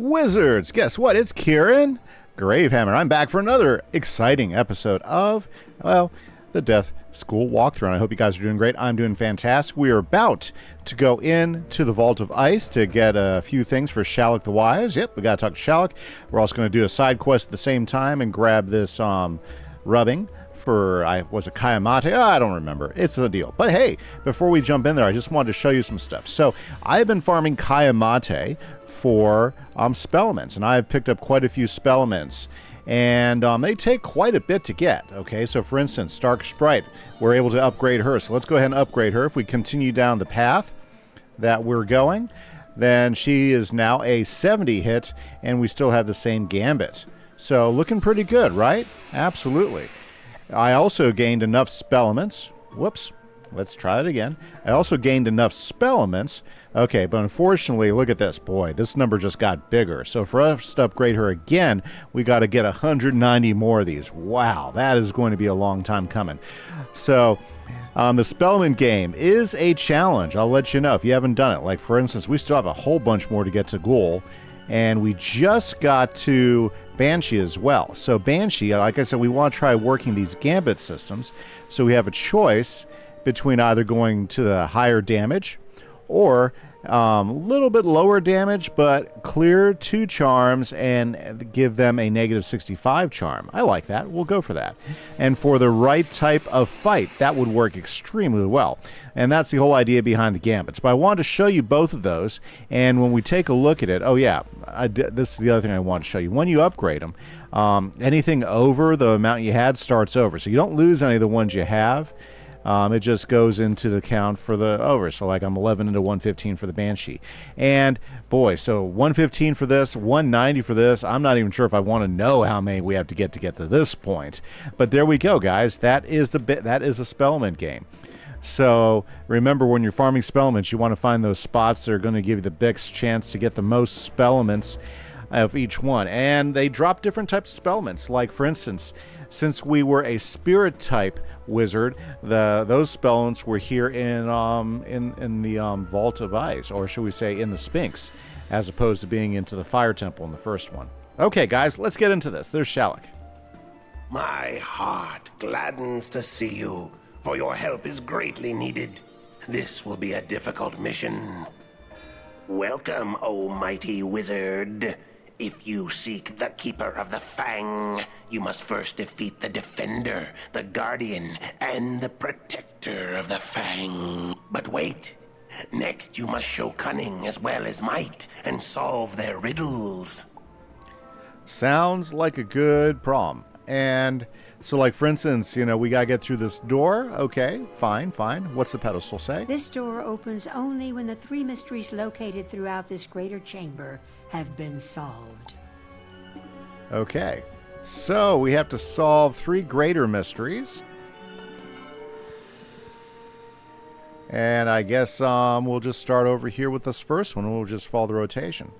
Wizards! Guess what? It's Kieran Gravehammer. I'm back for another exciting episode of, well, the Death School walkthrough. And I hope you guys are doing great. I'm doing fantastic. We are about to go into the Vault of Ice to get a few things for Shallock the Wise. Yep, we got to talk to Shallock. We're also going to do a side quest at the same time and grab this rubbing for, was it Kimise? I don't remember. It's the deal. But hey, before we jump in there, I just wanted to show you some stuff. So I've been farming Kimise for spellments, and I've picked up quite a few spellments, and they take quite a bit to get. Okay, so for instance, Stark Sprite, we're able to upgrade her. So let's go ahead and upgrade her. If we continue down the path that we're going, then she is now a 70 hit, and we still have the same gambit. So looking pretty good, right? Absolutely. I also gained enough spellments. Whoops. Let's try it again. I also gained enough spellments. Okay, but unfortunately, look at this. Boy, this number just got bigger. So for us to upgrade her again, we got to get 190 more of these. Wow, that is going to be a long time coming. So the Spellman game is a challenge. I'll let you know if you haven't done it. Like, for instance, we still have a whole bunch more to get to Ghoul, and we just got to Banshee as well. So Banshee, like I said, we want to try working these gambit systems. So we have a choice between either going to the higher damage or a little bit lower damage, but clear 2 charms and give them a negative 65 charm. I like that. We'll go for that. And for the right type of fight, that would work extremely well. And that's the whole idea behind the gambits. But I wanted to show you both of those. And when we take a look at it, oh yeah, this is the other thing I want to show you. When you upgrade them, anything over the amount you had starts over. So you don't lose any of the ones you have. It just goes into the count for the over. So like I'm 11 into 115 for the Banshee. And boy, so 115 for this, 190 for this. I'm not even sure if I want to know how many we have to get to this point. But there we go, guys. That is a Spellman game. So remember, when you're farming Spellments, you want to find those spots that are going to give you the biggest chance to get the most Spellments of each one. And they drop different types of Spellments. Like, for instance, since we were a spirit type wizard, those spellments were here in the Vault of Ice, or should we say in the Sphinx, as opposed to being into the Fire Temple in the first one. Okay, guys, let's get into this. There's Shallock. My heart gladdens to see you, for your help is greatly needed. This will be a difficult mission. Welcome, O mighty wizard. If you seek the Keeper of the Fang, you must first defeat the Defender, the Guardian, and the Protector of the Fang. But wait. Next, you must show cunning as well as might and solve their riddles. Sounds like a good problem. And so, like, for instance, we got to get through this door. Okay, fine. What's the pedestal say? This door opens only when the 3 mysteries located throughout this greater chamber have been solved. Okay, so we have to solve 3 greater mysteries. And I guess we'll just start over here with this first one. We'll just follow the rotation.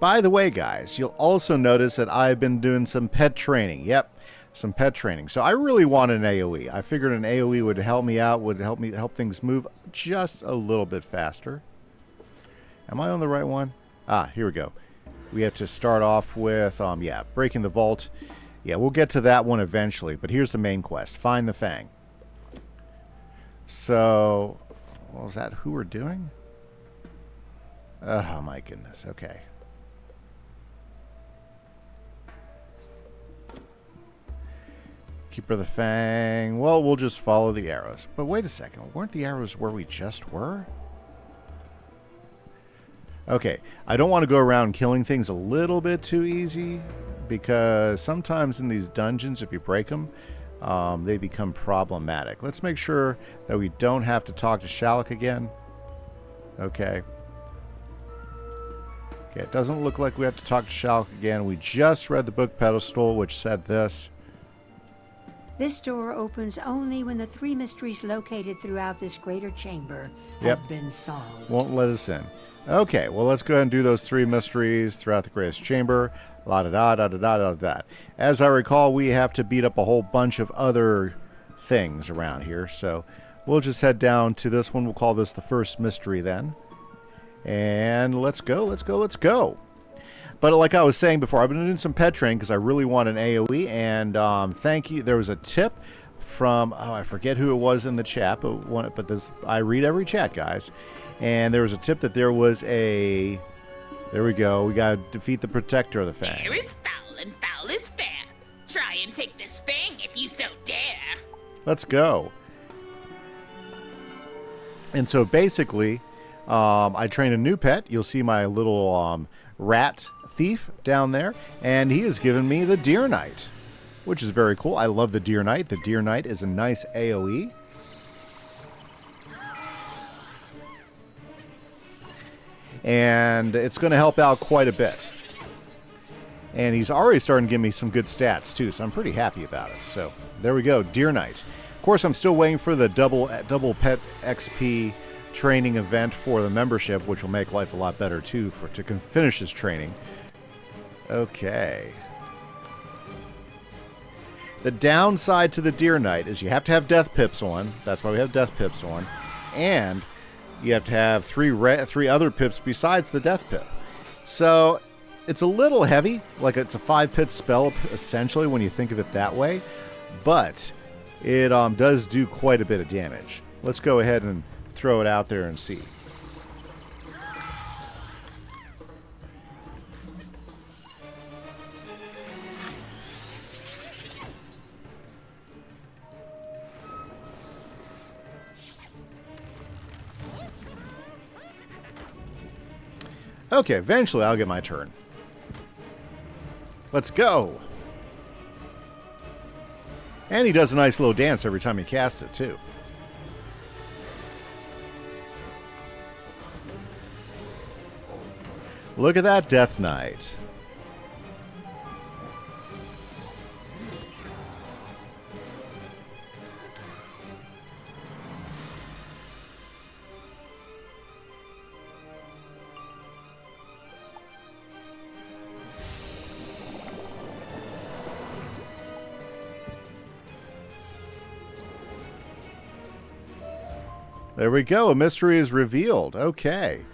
By the way, guys, you'll also notice that I've been doing some pet training. Yep, some pet training. So I really want an AoE. I figured an AoE would help me out, would help things move just a little bit faster. Am I on the right one? Ah, here we go. We have to start off with, breaking the vault. Yeah, we'll get to that one eventually, but here's the main quest. Find the Fang. So, what was that? Who we're doing? Oh, my goodness. Okay. Keeper of the Fang. Well, we'll just follow the arrows. But wait a second. Weren't the arrows where we just were? Okay, I don't want to go around killing things a little bit too easy, because sometimes in these dungeons, if you break them, they become problematic. Let's make sure that we don't have to talk to Shallock again. Okay. Okay, it doesn't look like we have to talk to Shallock again. We just read the book pedestal, which said this. This door opens only when the 3 mysteries located throughout this greater chamber have been solved. Won't let us in. Okay, well, let's go ahead and do those 3 mysteries throughout the greatest chamber. La-da-da-da-da-da-da. As I recall, we have to beat up a whole bunch of other things around here. So we'll just head down to this one. We'll call this the first mystery then. And let's go. But like I was saying before, I've been doing some pet training because I really want an AoE. And thank you. There was a tip from, I forget who it was in the chat, but this, I read every chat, guys. And there was a tip that there was a... There we go. We got to defeat the protector of the Fang. Fair is foul and foul is fair. Try and take this Fang if you so dare. Let's go. And so basically, I trained a new pet. You'll see my little rat thief down there. And he has given me the Deer Knight, which is very cool. I love the Deer Knight. The Deer Knight is a nice AoE. And it's going to help out quite a bit. And he's already starting to give me some good stats, too, so I'm pretty happy about it. So, there we go, Deer Knight. Of course, I'm still waiting for the double pet XP training event for the membership, which will make life a lot better, too, to finish his training. Okay. The downside to the Deer Knight is you have to have Death Pips on. That's why we have Death Pips on. And you have to have three other pips besides the Death Pip. So it's a little heavy, like it's a 5-pit spell essentially when you think of it that way, but it does do quite a bit of damage. Let's go ahead and throw it out there and see. Okay, eventually I'll get my turn. Let's go. And he does a nice little dance every time he casts it, too. Look at that Death Knight. There we go. A mystery is revealed. Okay.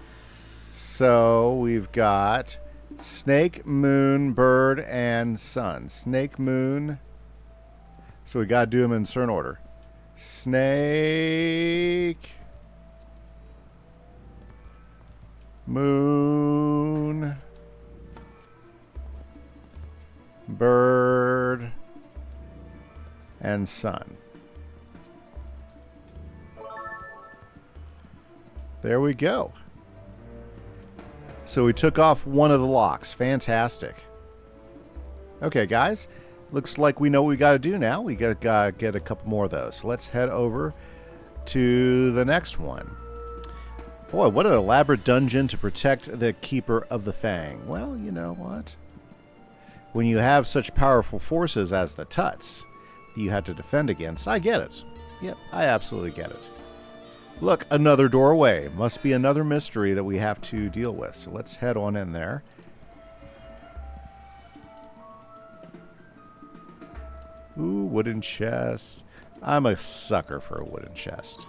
So we've got Snake, Moon, Bird, and Sun. Snake, Moon. So we got to do them in certain order. Snake, Moon, Bird, and Sun. There we go. So we took off one of the locks. Fantastic. Okay, guys. Looks like we know what we got to do now. We got to get a couple more of those. So let's head over to the next one. Boy, what an elaborate dungeon to protect the Keeper of the Fang. Well, you know what? When you have such powerful forces as the Tuts you had to defend against, I get it. Yep, I absolutely get it. Look, another doorway. Must be another mystery that we have to deal with. So let's head on in there. Ooh, wooden chest. I'm a sucker for a wooden chest.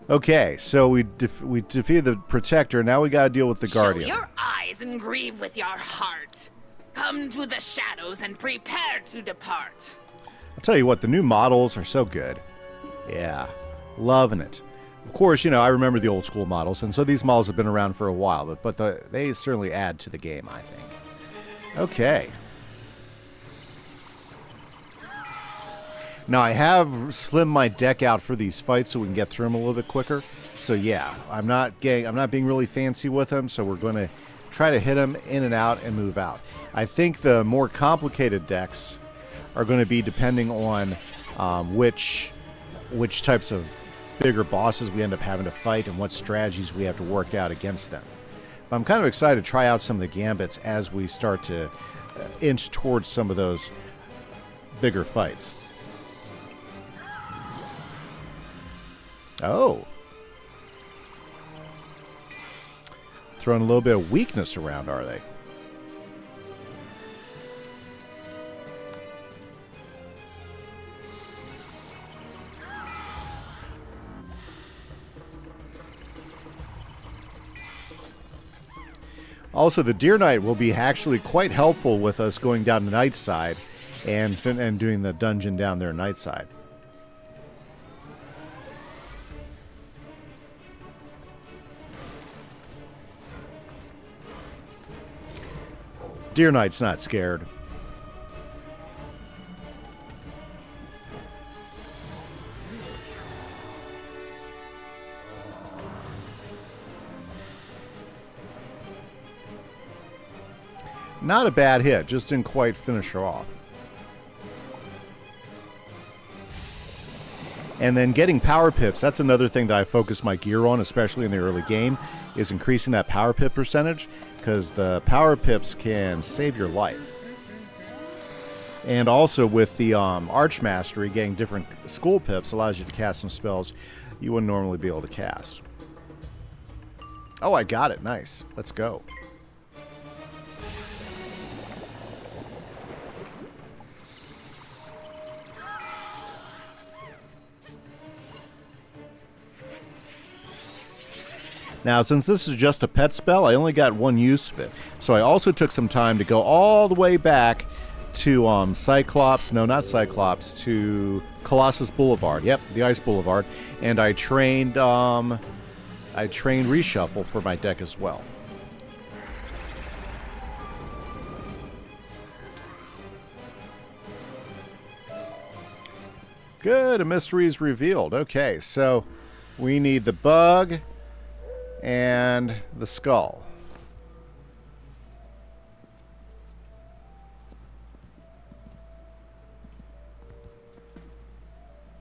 Okay, so we defeated the Protector. Now we got to deal with the Guardian. Show your eyes and grieve with your heart. Come to the shadows and prepare to depart. I'll tell you what, the new models are so good. Yeah, loving it. Of course, you know, I remember the old school models, and so these models have been around for a while, but they certainly add to the game, I think. Okay. Now, I have slimmed my deck out for these fights so we can get through them a little bit quicker. So, yeah, I'm not being really fancy with them, so we're going to try to hit them in and out and move out. I think the more complicated decks are going to be depending on which types of bigger bosses we end up having to fight and what strategies we have to work out against them. But I'm kind of excited to try out some of the gambits as we start to inch towards some of those bigger fights. Oh. Throwing a little bit of weakness around, are they? Also, the Deer Knight will be actually quite helpful with us going down the night side and doing the dungeon down there night side. Deer Knight's not scared. Not a bad hit, just didn't quite finish her off. And then getting power pips, that's another thing that I focus my gear on, especially in the early game, is increasing that power pip percentage, because the power pips can save your life. And also with the Arch Mastery, getting different school pips allows you to cast some spells you wouldn't normally be able to cast. Oh, I got it. Nice. Let's go. Now, since this is just a pet spell, I only got one use of it. So I also took some time to go all the way back to Cyclops, no, not Cyclops, to Colossus Boulevard. Yep, the Ice Boulevard. And I trained Reshuffle for my deck as well. Good, a mystery is revealed. Okay, so we need the bug and the skull.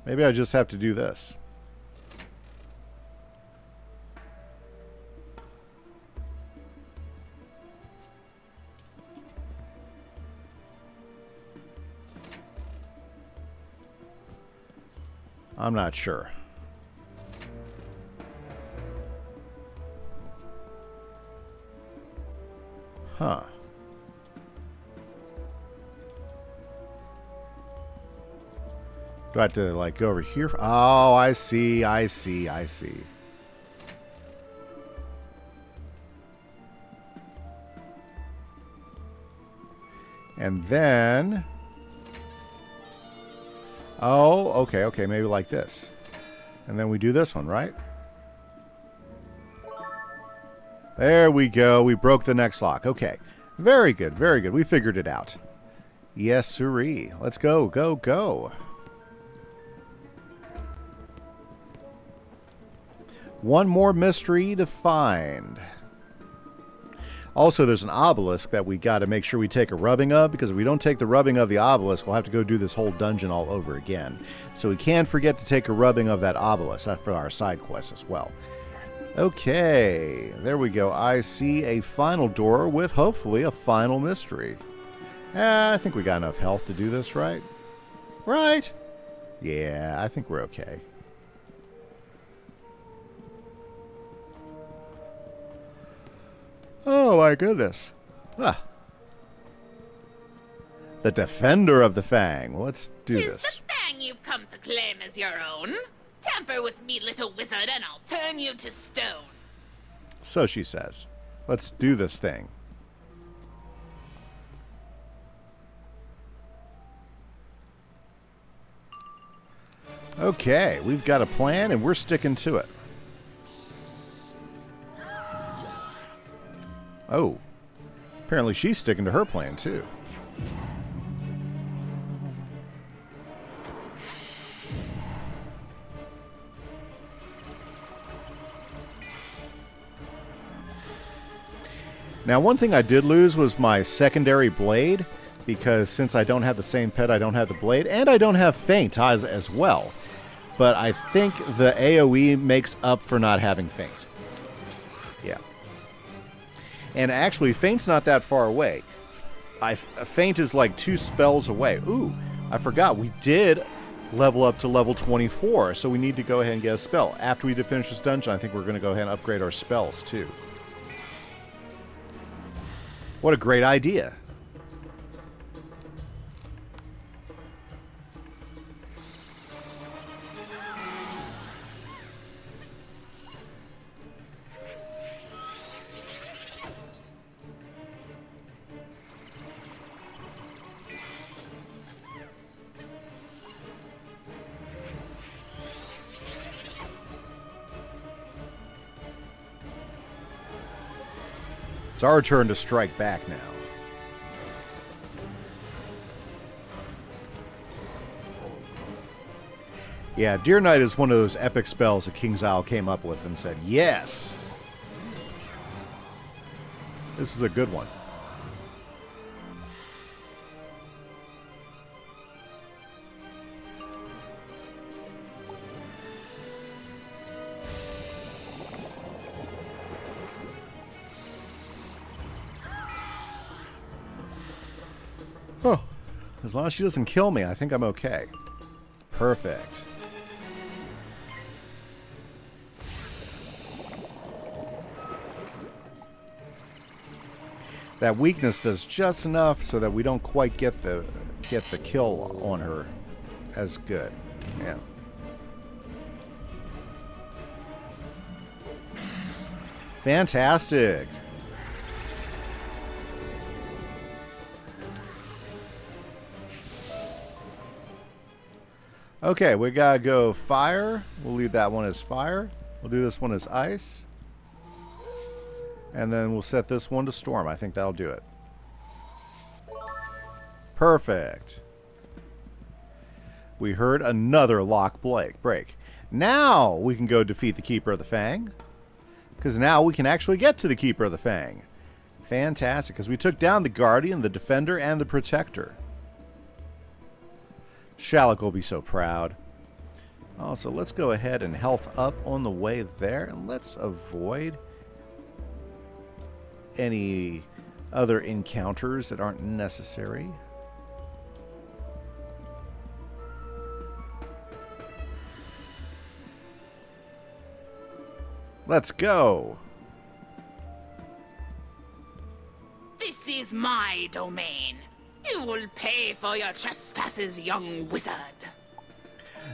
Maybe I just have to do this. I'm not sure. Huh. Do I have to, like, go over here? Oh, I see, I see, I see. And then... Oh, okay, okay, maybe like this. And then we do this one, right? There we go. We broke the next lock. Okay. Very good, very good. We figured it out. Yes, sirree. Let's go, go, go. One more mystery to find. Also, there's an obelisk that we got to make sure we take a rubbing of, because if we don't take the rubbing of the obelisk, we'll have to go do this whole dungeon all over again. So we can't forget to take a rubbing of that obelisk. That's for our side quest as well. Okay, there we go. I see a final door with hopefully a final mystery. I think we got enough health to do this, right? Right? Yeah, I think we're okay. Oh my goodness. Ah. The defender of the Fang. Well, let's do this. 'Tis the Fang you've come to claim as your own. Tamper with me, little wizard, and I'll turn you to stone. So she says. Let's do this thing. Okay, we've got a plan and we're sticking to it. Oh. Apparently she's sticking to her plan too. Now, one thing I did lose was my secondary blade, because since I don't have the same pet, I don't have the blade, and I don't have Feint as well. But I think the AoE makes up for not having Feint. Yeah. And actually, Feint's not that far away. Feint is like 2 spells away. Ooh, I forgot. We did level up to level 24, so we need to go ahead and get a spell. After we finish this dungeon, I think we're going to go ahead and upgrade our spells, too. What a great idea. It's our turn to strike back now. Yeah, Deer Knight is one of those epic spells that King's Isle came up with and said, yes! This is a good one. Oh, as long as she doesn't kill me, I think I'm okay. Perfect. That weakness does just enough so that we don't quite get the kill on her as good. Yeah. Fantastic. Okay, we gotta go fire. We'll leave that one as fire. We'll do this one as ice. And then we'll set this one to storm. I think that'll do it. Perfect. We heard another lock break. Now we can go defeat the Keeper of the Fang. Because now we can actually get to the Keeper of the Fang. Fantastic. Because we took down the Guardian, the Defender, and the Protector. Shalak will be so proud. Also, let's go ahead and health up on the way there. And let's avoid any other encounters that aren't necessary. Let's go. This is my domain. You will pay for your trespasses, young wizard.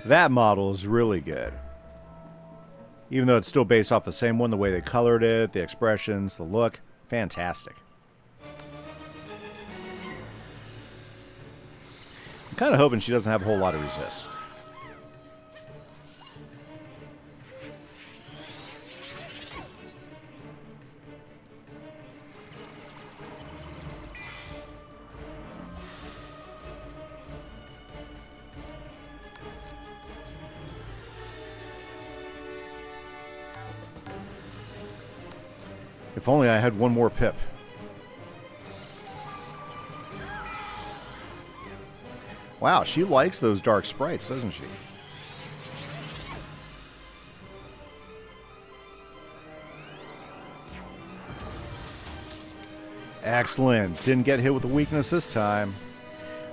That model is really good. Even though it's still based off the same one, the way they colored it, the expressions, the look. Fantastic. I'm kind of hoping she doesn't have a whole lot of resist. If only I had one more pip. Wow, she likes those dark sprites, doesn't she? Excellent. Didn't get hit with the weakness this time.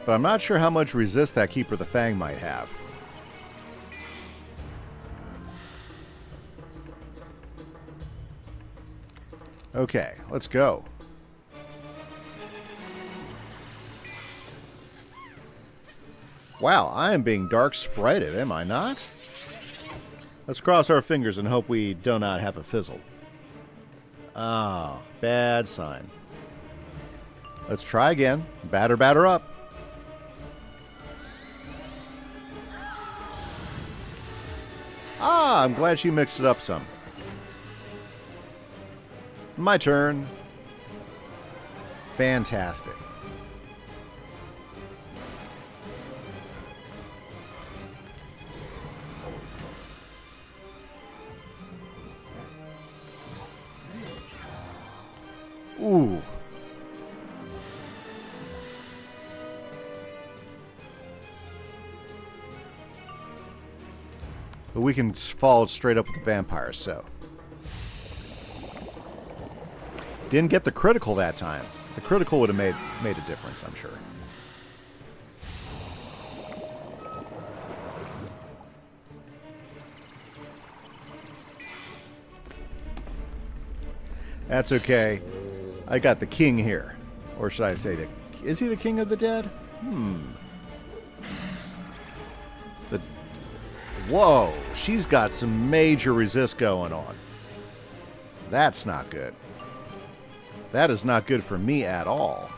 But I'm not sure how much resist that Keeper of the Fang might have. Okay, let's go. Wow, I am being dark sprited, am I not? Let's cross our fingers and hope we do not have a fizzle. Ah, bad sign. Let's try again. Batter up. Ah, I'm glad she mixed it up some. My turn. Fantastic. Ooh. But we can follow straight up with the vampires, so. Didn't get the critical that time. The critical would have made a difference, I'm sure. That's okay. I got the king here. Or should I say, is he the king of the dead? Whoa, she's got some major resist going on. That's not good. That is not good for me at all.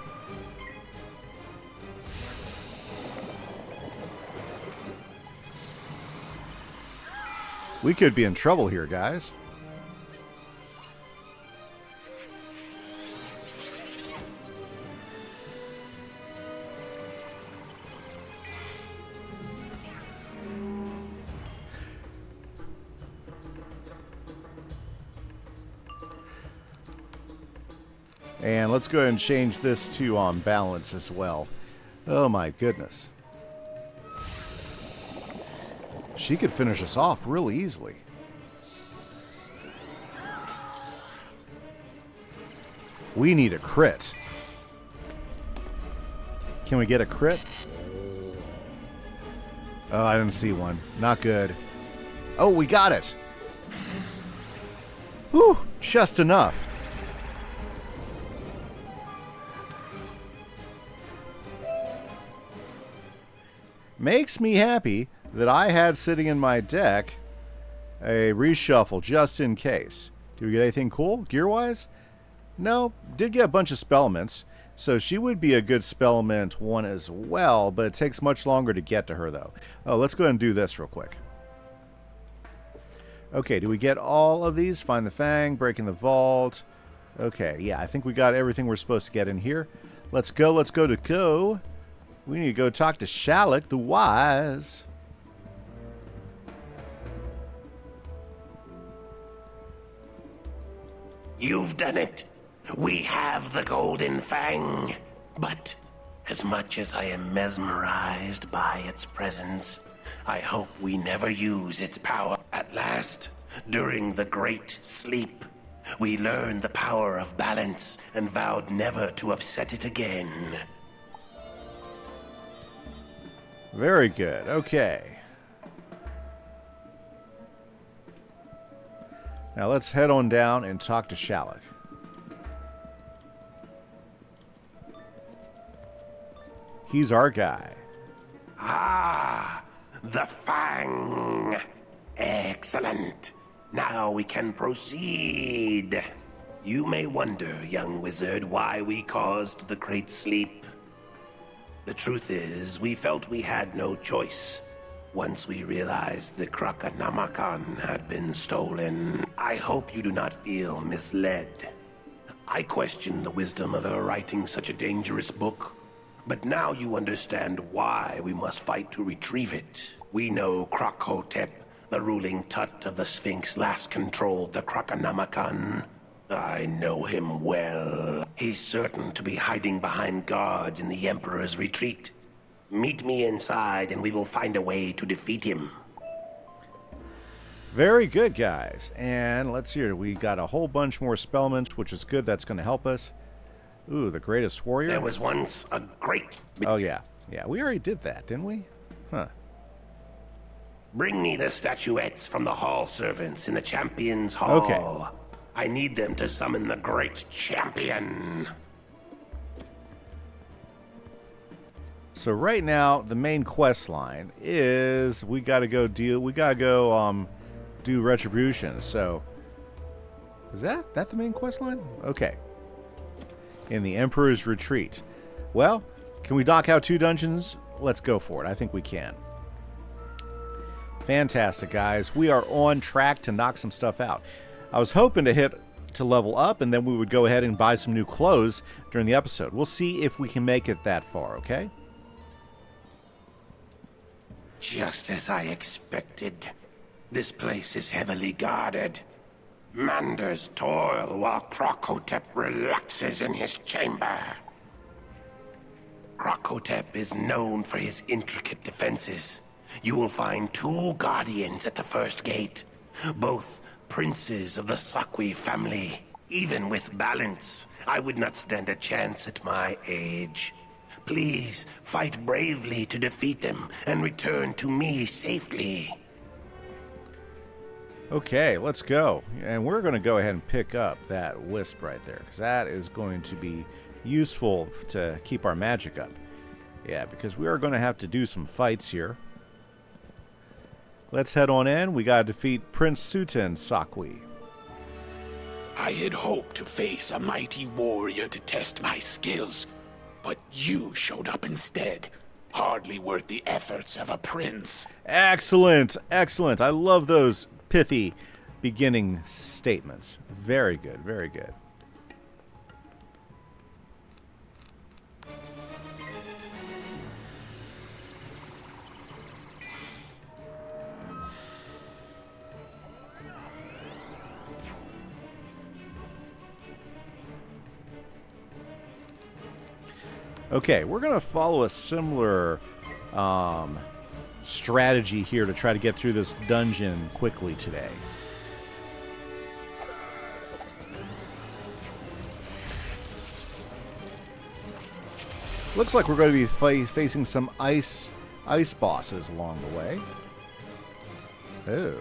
We could be in trouble here, guys. And let's go ahead and change this to on balance as well. Oh my goodness. She could finish us off really easily. We need a crit. Can we get a crit? Oh, I didn't see one. Not good. Oh, we got it. Whew, just enough. Makes me happy that I had sitting in my deck a reshuffle just in case. Do we get anything cool gear-wise? No, did get a bunch of spellments, so she would be a good spellment one as well, but it takes much longer to get to her though. Oh, let's go ahead and do this real quick. Okay, do we get all of these? Find the Fang, breaking the vault. Okay, yeah, I think we got everything we're supposed to get in here. Let's go to go. We need to go talk to Shallock the Wise. You've done it. We have the Golden Fang. But as much as I am mesmerized by its presence, I hope we never use its power. At last, during the Great Sleep, we learned the power of balance and vowed never to upset it again. Very good. Okay. Now let's head on down and talk to Shallock. He's our guy. Ah, the Fang. Excellent. Now we can proceed. You may wonder, young wizard, why we caused the Great Sleep. The truth is, we felt we had no choice. Once we realized the Krakanamakan had been stolen, I hope you do not feel misled. I questioned the wisdom of ever writing such a dangerous book, but now you understand why we must fight to retrieve it. We know Krakhotep, the ruling Tut of the Sphinx, last controlled the Krakanamakan. I know him well. He's certain to be hiding behind guards in the Emperor's retreat. Meet me inside and we will find a way to defeat him. Very good, guys. And let's hear, we got a whole bunch more spellments, which is good. That's going to help us. Ooh, the greatest warrior. There was once a great... Oh, yeah. Yeah, we already did that, didn't we? Huh. Bring me the statuettes from the hall servants in the Champions Hall. Okay. I need them to summon the great champion. So right now, the main quest line is we got to go do retribution. So is that the main quest line? Okay. In the Emperor's Retreat. Well, can we knock out 2 dungeons? Let's go for it. I think we can. Fantastic, guys. We are on track to knock some stuff out. I was hoping to level up, and then we would go ahead and buy some new clothes during the episode. We'll see if we can make it that far, okay? Just as I expected. This place is heavily guarded. Manders toil while Krakhotep relaxes in his chamber. Krakhotep is known for his intricate defenses. You will find 2 guardians at the first gate, both princes of the Sakwi family. Even with balance, I would not stand a chance at my age. Please, fight bravely to defeat them and return to me safely. Okay, let's go. And we're going to go ahead and pick up that wisp right there, because that is going to be useful to keep our magic up. Yeah, because we are going to have to do some fights here. Let's head on in. We got to defeat Prince Sutan Sakwi. I had hoped to face a mighty warrior to test my skills, but you showed up instead. Hardly worth the efforts of a prince. Excellent, excellent. I love those pithy beginning statements. Very good, very good. Okay, we're going to follow a similar strategy here to try to get through this dungeon quickly today. Looks like we're going to be facing some ice bosses along the way. Oh.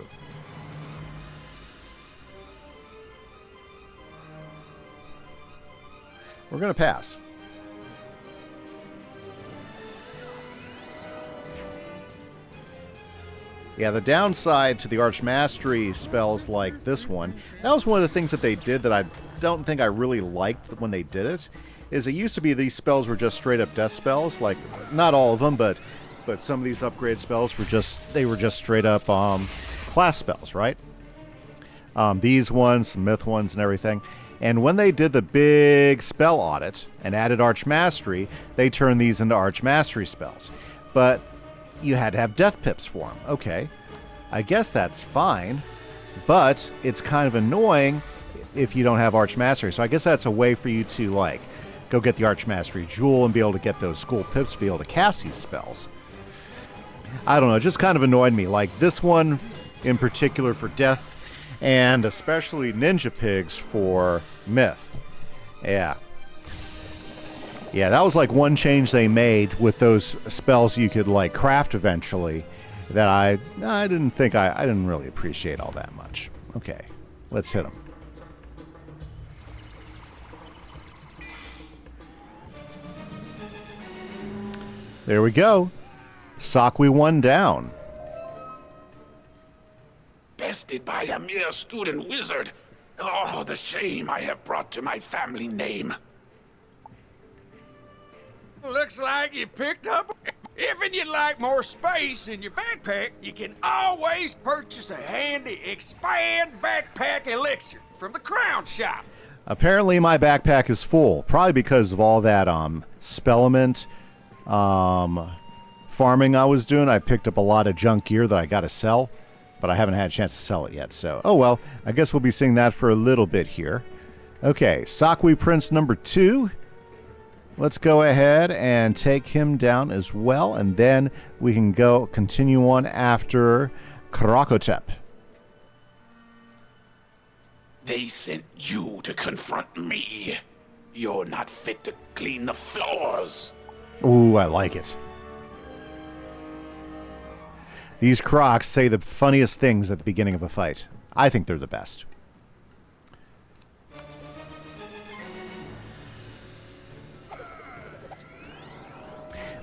We're going to pass. Yeah, the downside to the Archmastery spells like this one, that was one of the things that they did that I don't think I really liked when they did it, is it used to be these spells were just straight up death spells, like, not all of them, but some of these upgrade spells were just straight up class spells, right? These ones, myth ones and everything. And when they did the big spell audit and added Archmastery, they turned these into Archmastery spells. But you had to have death pips for them. Okay, I guess that's fine, but it's kind of annoying if you don't have Archmastery. So I guess that's a way for you to, like, go get the Archmastery Jewel and be able to get those school pips to be able to cast these spells. I don't know, it just kind of annoyed me. Like this one in particular for death, and especially Ninja Pigs for myth. Yeah, that was like one change they made with those spells you could like craft eventually that I didn't really appreciate all that much. Okay, let's hit them. There we go. Sakwi 1 down. Bested by a mere student wizard. Oh, the shame I have brought to my family name. Looks like you picked up. If you'd like more space in your backpack, you can always purchase a handy expand backpack elixir from the Crown Shop. Apparently my backpack is full, probably because of all that spellament farming I was doing. I picked up a lot of junk gear that I got to sell, but I haven't had a chance to sell it yet. So, oh well, I guess we'll be seeing that for a little bit here. Okay, Sakwi Prince number 2. Let's go ahead and take him down as well, and then we can continue on after Krakotep. They sent you to confront me. You're not fit to clean the floors. Ooh, I like it. These crocs say the funniest things at the beginning of a fight. I think they're the best.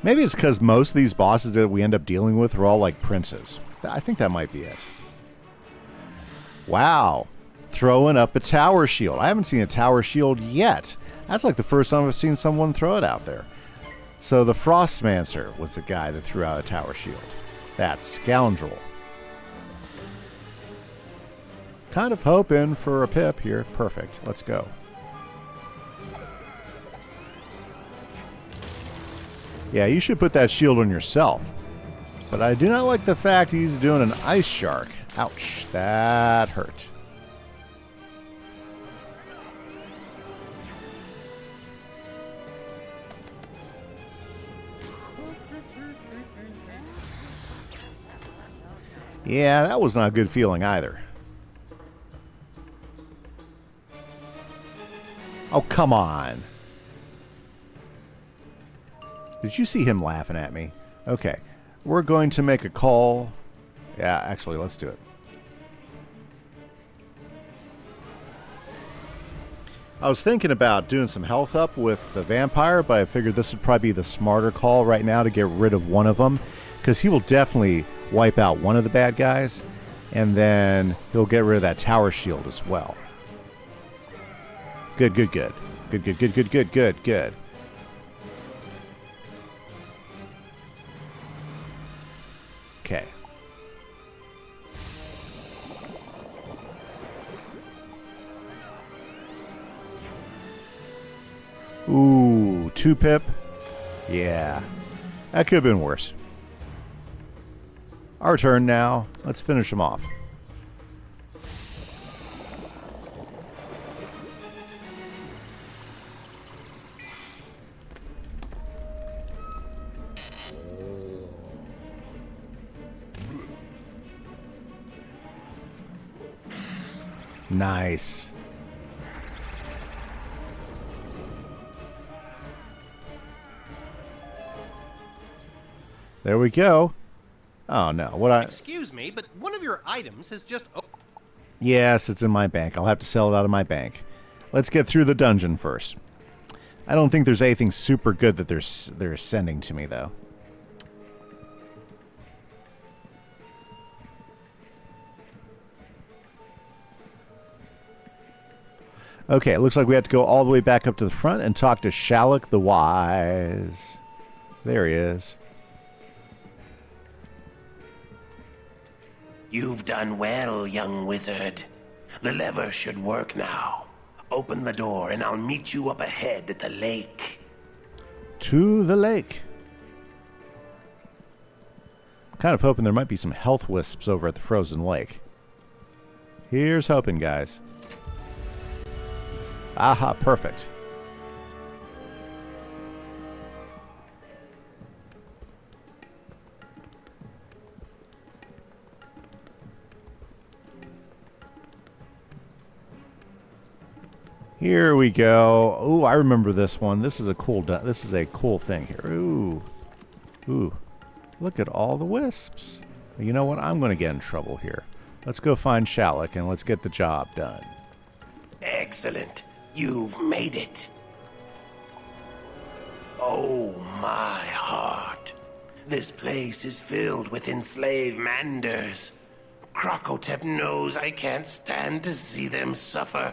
Maybe it's because most of these bosses that we end up dealing with are all like princes. I think that might be it. Wow. Throwing up a tower shield. I haven't seen a tower shield yet. That's like the first time I've seen someone throw it out there. So the Frostmancer was the guy that threw out a tower shield. That scoundrel. Kind of hoping for a pip here. Perfect. Let's go. Yeah, you should put that shield on yourself. But I do not like the fact he's doing an ice shark. Ouch, that hurt. Yeah, that was not a good feeling either. Oh, come on. Did you see him laughing at me? Okay. We're going to make a call. Yeah, actually, let's do it. I was thinking about doing some health up with the vampire, but I figured this would probably be the smarter call right now to get rid of one of them, because he will definitely wipe out one of the bad guys, and then he'll get rid of that tower shield as well. Good, good, good. Good, good, good, good, good, good, good. Okay. Ooh, 2 pip. Yeah. That could have been worse. Our turn now. Let's finish him off. Nice. There we go. Oh no, Excuse me, but one of your items has just... Yes, it's in my bank. I'll have to sell it out of my bank. Let's get through the dungeon first. I don't think there's anything super good that they're sending to me though. Okay, it looks like we have to go all the way back up to the front and talk to Shalak the Wise. There he is. You've done well, young wizard. The lever should work now. Open the door and I'll meet you up ahead at the lake. To the lake. I'm kind of hoping there might be some health wisps over at the frozen lake. Here's hoping, guys. Aha, perfect. Here we go. Ooh, I remember this one. This is a cool thing here. Ooh. Ooh. Look at all the wisps. You know what? I'm going to get in trouble here. Let's go find Shalak and let's get the job done. Excellent. You've made it. Oh, my heart. This place is filled with enslaved manders. Crocotep knows I can't stand to see them suffer,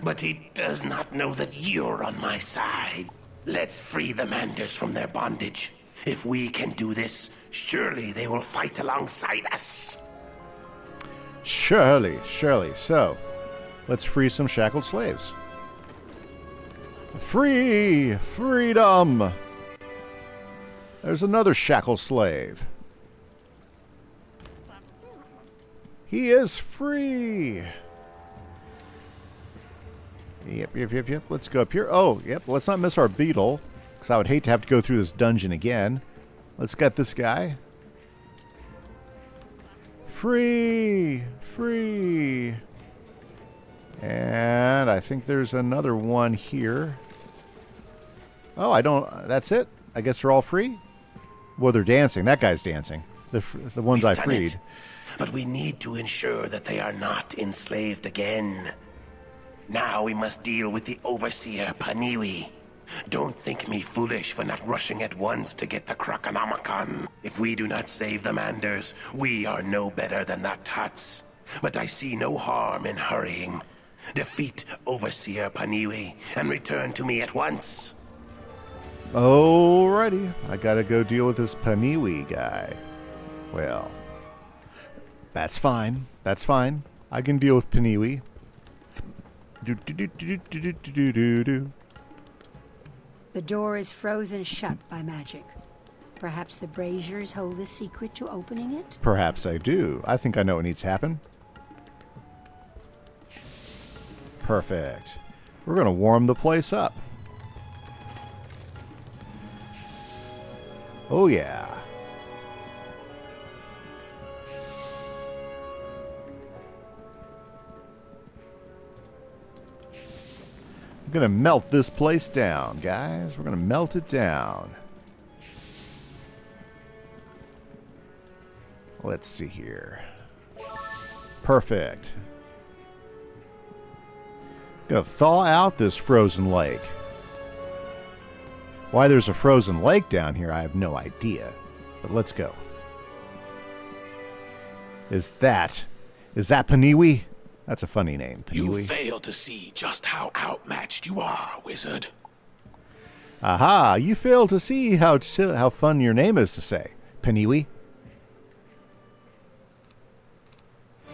but he does not know that you're on my side. Let's free the manders from their bondage. If we can do this, surely they will fight alongside us. Surely. So, let's free some shackled slaves. Freedom! There's another shackled slave. He is free! Yep. Let's go up here. Oh, yep, let's not miss our beetle, because I would hate to have to go through this dungeon again. Let's get this guy. Free! And I think there's another one here. Oh, that's it? I guess they're all free? Well, they're dancing. That guy's dancing. The ones I freed. But we need to ensure that they are not enslaved again. Now we must deal with the Overseer Paniwi. Don't think me foolish for not rushing at once to get the Krokonomicon. If we do not save the Manders, we are no better than the Tuts. But I see no harm in hurrying. Defeat Overseer Paniwi and return to me at once. Alrighty. I gotta go deal with this Paniwi guy. Well, that's fine. I can deal with Paniwi. The door is frozen shut by magic. Perhaps the braziers hold the secret to opening it? Perhaps I do. I think I know what needs to happen. Perfect. We're going to warm the place up. Oh, yeah. I'm going to melt this place down, guys. We're going to melt it down. Let's see here. Perfect. Gonna thaw out this frozen lake. Why there's a frozen lake down here, I have no idea. But let's go. Is that Paniwi? That's a funny name, Paniwi. You fail to see just how outmatched you are, wizard. Aha! You fail to see how fun your name is to say, Paniwi.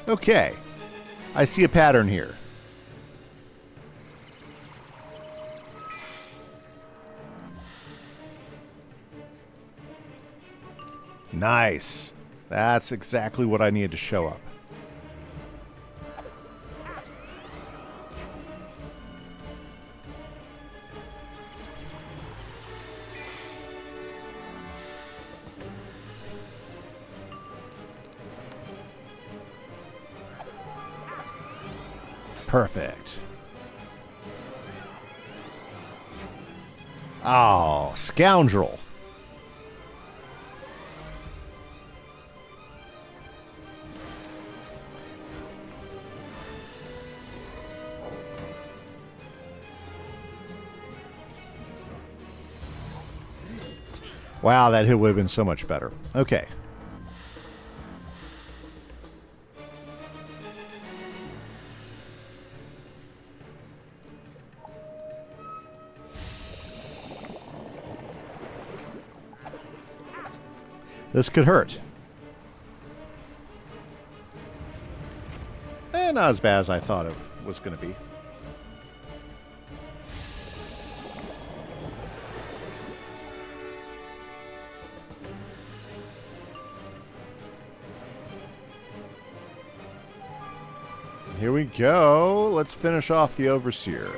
Okay. I see a pattern here. Nice. That's exactly what I needed to show up. Perfect. Oh, scoundrel. Wow, that hit would have been so much better. Okay. This could hurt. Not as bad as I thought it was going to be. Here we go. Let's finish off the Overseer.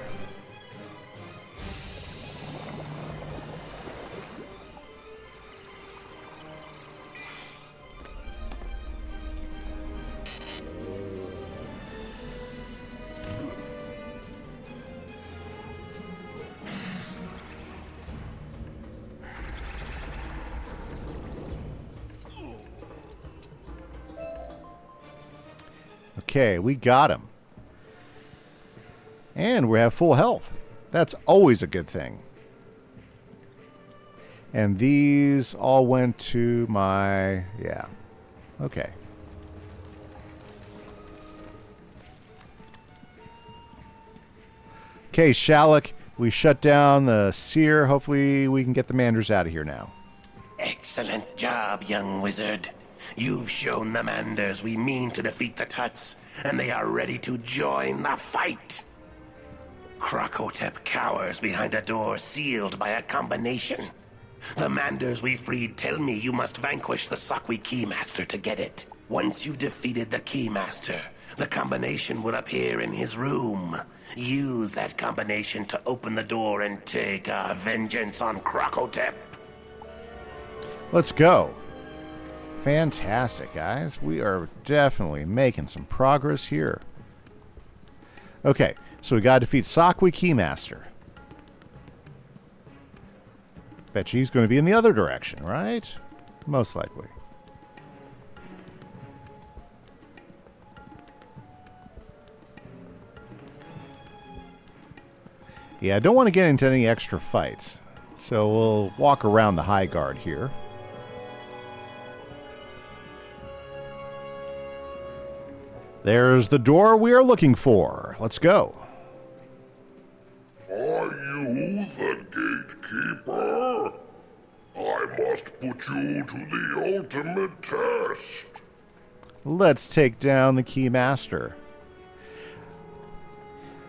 Okay, we got him. And we have full health. That's always a good thing. And these all went to my... yeah. Okay. Okay, Shallock, we shut down the Seer. Hopefully we can get the Manders out of here now. Excellent job, young wizard. You've shown the Manders we mean to defeat the Tuts, and they are ready to join the fight. Krakotep cowers behind a door sealed by a combination. The Manders we freed tell me you must vanquish the Sakwi Keymaster to get it. Once you've defeated the Keymaster, the combination will appear in his room. Use that combination to open the door and take our vengeance on Krakotep. Let's go. Fantastic, guys. We are definitely making some progress here. Okay, so we gotta defeat Sakwi Keymaster. Bet she's going to be in the other direction, right? Most likely. Yeah, I don't want to get into any extra fights, so we'll walk around the high guard here. There's the door we are looking for. Let's go. Are you the gatekeeper? I must put you to the ultimate test. Let's take down the Keymaster.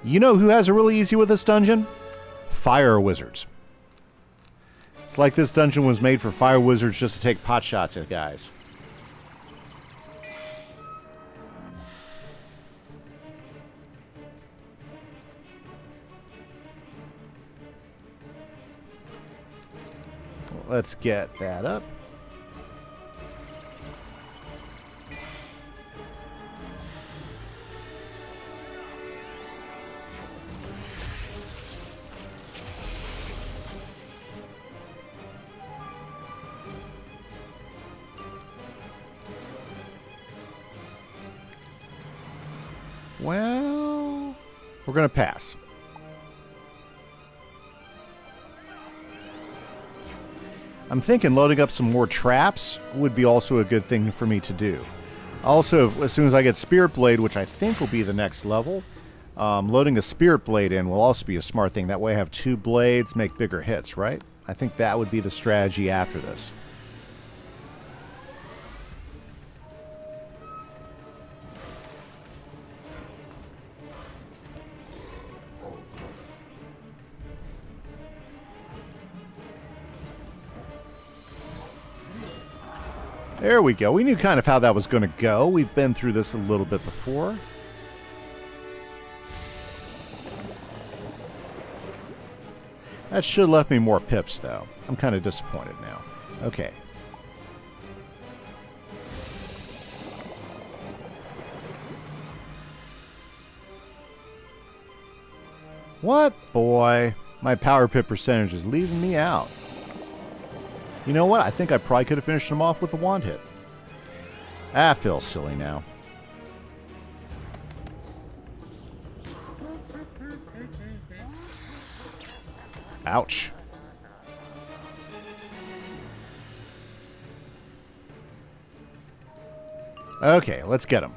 You know who has it really easy with this dungeon? Fire Wizards. It's like this dungeon was made for Fire Wizards just to take pot shots at guys. Let's get that up. Well, we're going to pass. I'm thinking loading up some more traps would be also a good thing for me to do. Also, as soon as I get Spirit Blade, which I think will be the next level, loading a Spirit Blade in will also be a smart thing. That way I have 2 blades, make bigger hits, right? I think that would be the strategy after this. There we go. We knew kind of how that was going to go. We've been through this a little bit before. That should have left me more pips, though. I'm kind of disappointed now. Okay. What? Boy, my power pit percentage is leaving me out. You know what? I think I probably could have finished him off with the wand hit. Ah, feels silly now. Ouch. Okay, let's get him.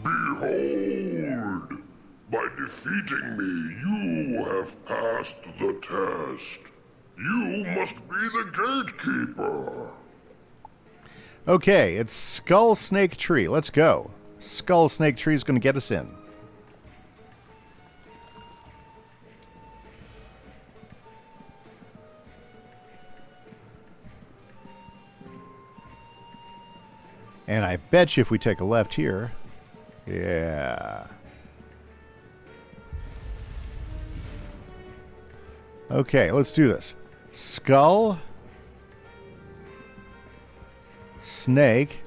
Behold! By defeating me, you have passed the test. You must be the gatekeeper. Okay, it's Skull Snake Tree. Let's go. Skull Snake Tree is going to get us in. And I bet you if we take a left here... Yeah. Okay, let's do this. Skull. Snake.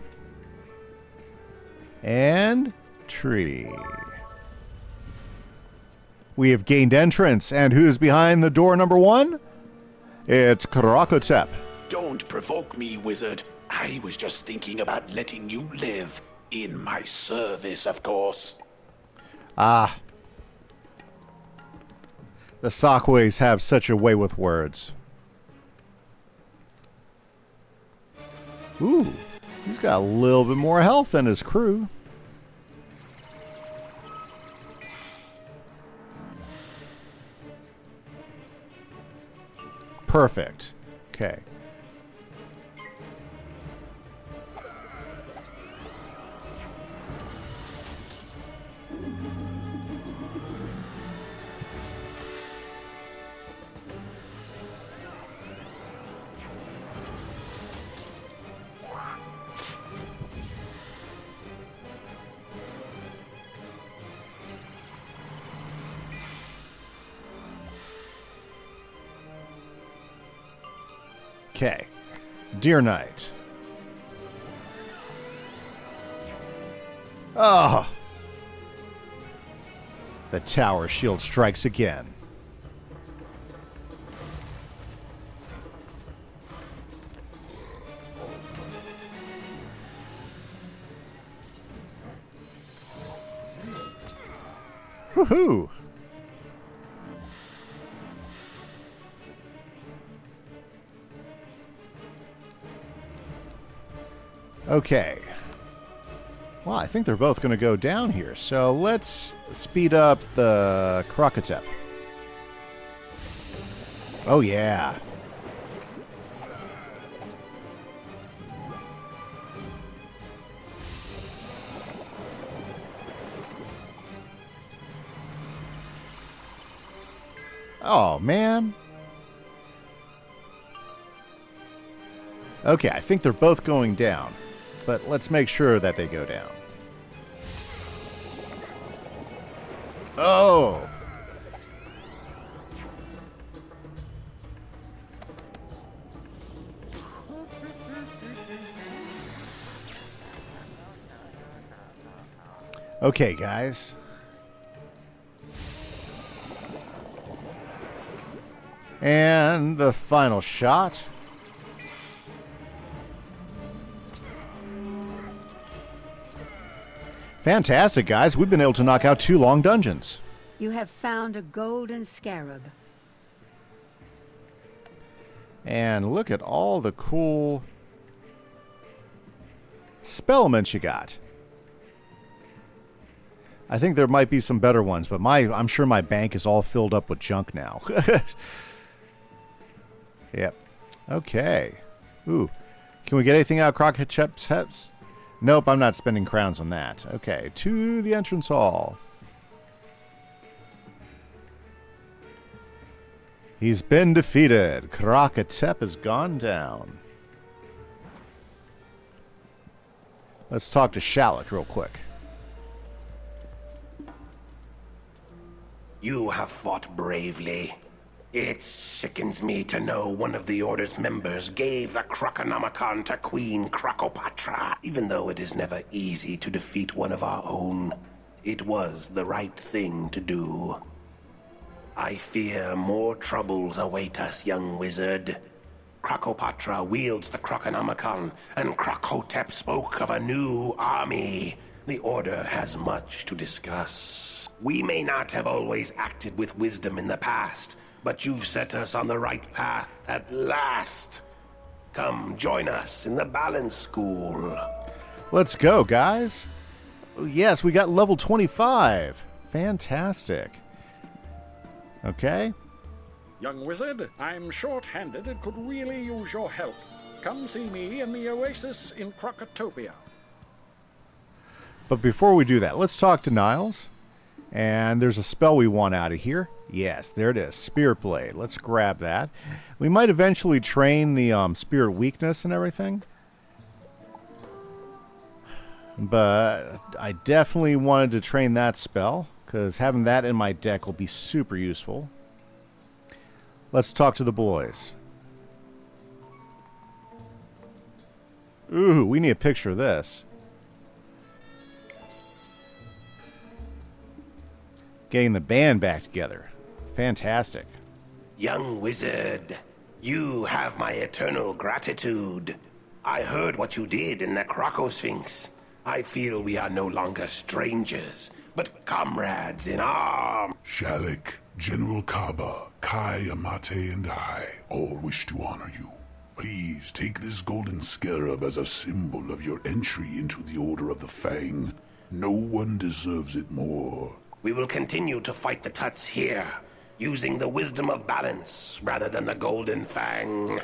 And tree. We have gained entrance, and who's behind the door number 1? It's Krokotep. Don't provoke me, wizard. I was just thinking about letting you live. In my service, of course. Ah. The Sockways have such a way with words. Ooh, he's got a little bit more health than his crew. Perfect. Okay. Okay. Deer Knight. Oh. The tower shield strikes again. Woohoo! Okay. Well, I think they're both going to go down here, so let's speed up the Krokotep. Oh, yeah. Oh, man. Okay, I think they're both going down. But let's make sure that they go down. Oh! Okay, guys. And the final shot. Fantastic, guys. We've been able to knock out 2 long dungeons. You have found a golden scarab. And look at all the cool spellements you got. I think there might be some better ones, but I'm sure my bank is all filled up with junk now. Yep. Okay. Ooh. Can we get anything out of Krokotep's heads? Nope, I'm not spending crowns on that. Okay, to the entrance hall. He's been defeated. Krokotep has gone down. Let's talk to Shallot real quick. You have fought bravely. It sickens me to know one of the Order's members gave the Croconomicon to Queen Crocopatra. Even though it is never easy to defeat one of our own, it was the right thing to do. I fear more troubles await us, young wizard. Crocopatra wields the Croconomicon, and Crocotep spoke of a new army. The Order has much to discuss. We may not have always acted with wisdom in the past, but you've set us on the right path at last. Come, join us in the Balance School. Let's go, guys. Yes, we got level 25. Fantastic. Okay. Young wizard, I'm short-handed and could really use your help. Come see me in the Oasis in Crocotopia. But before we do that, let's talk to Niles. And there's a spell we want out of here. Yes, there it is. Spirit Blade. Let's grab that. We might eventually train the Spirit Weakness and everything. But I definitely wanted to train that spell, because having that in my deck will be super useful. Let's talk to the boys. Ooh, we need a picture of this. Getting the band back together. Fantastic. Young wizard, you have my eternal gratitude. I heard what you did in the Crocosphinx. I feel we are no longer strangers, but comrades in arms. Shalik, General Kaba, Kai Amate, and I all wish to honor you. Please take this golden scarab as a symbol of your entry into the Order of the Fang. No one deserves it more. We will continue to fight the Tuts here, using the wisdom of balance rather than the golden fang.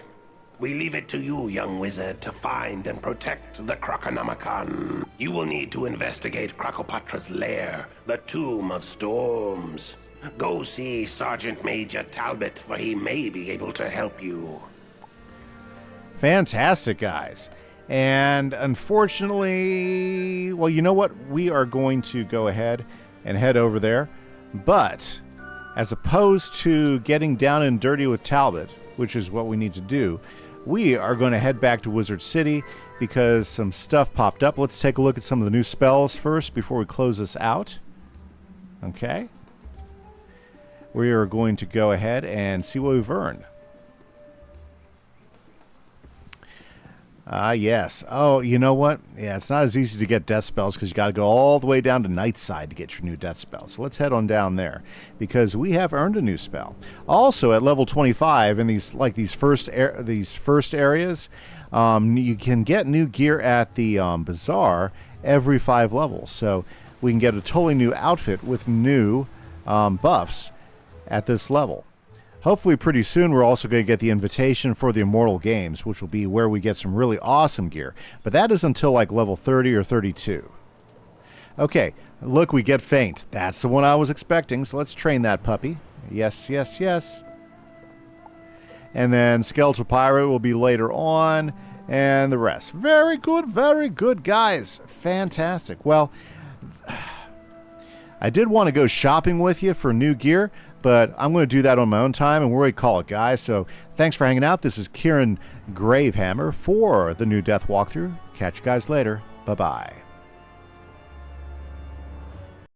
We leave it to you, young wizard, to find and protect the Croconomicon. You will need to investigate Crocopatra's lair, the Tomb of Storms. Go see Sergeant Major Talbot, for he may be able to help you. Fantastic, guys. And unfortunately, well, you know what? We are going to go ahead and head over there. But as opposed to getting down and dirty with Talbot, which is what we need to do, we are going to head back to Wizard City because some stuff popped up. Let's take a look at some of the new spells first before we close this out. Okay. We are going to go ahead and see what we've earned. Yes. Oh, you know what? Yeah, it's not as easy to get death spells because you got to go all the way down to Nightside to get your new death spell. So let's head on down there because we have earned a new spell. Also, at level 25 in these first areas, you can get new gear at the bazaar every 5 levels. So we can get a totally new outfit with new buffs at this level. Hopefully pretty soon we're also going to get the invitation for the Immortal Games, which will be where we get some really awesome gear. But that is until like level 30 or 32. Okay, look, we get Faint. That's the one I was expecting, so let's train that puppy. Yes, yes, yes. And then Skeletal Pirate will be later on, and the rest. Very good, guys. Fantastic. Well, I did want to go shopping with you for new gear, but I'm going to do that on my own time, and we're going to call it, guys. So thanks for hanging out. This is Kieran Gravehammer for the new Death Walkthrough. Catch you guys later. Bye-bye.